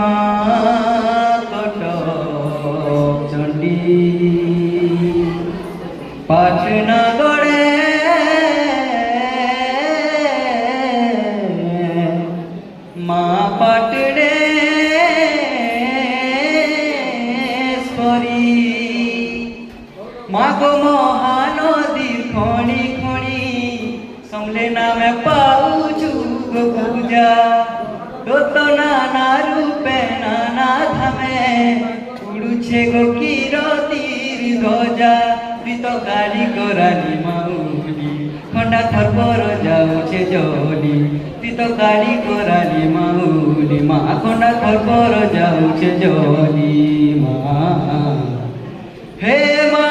মা কটক চণ্ডী পাটনগরে মা পাটড়ে মাগো মহানদীর খনি খনি সমলে নামে পাউছু পূজা কত নানা রূপে নানা ধামে উড়ুছে গো কিরতির ধ্বজা প্রীত কারিগরানি মাউলি খন্ডা থরপর যাউছে জলি প্রীত কারিগরানি মাউলি মা খন্ডা থরপর যাউছে জলি মা হে মা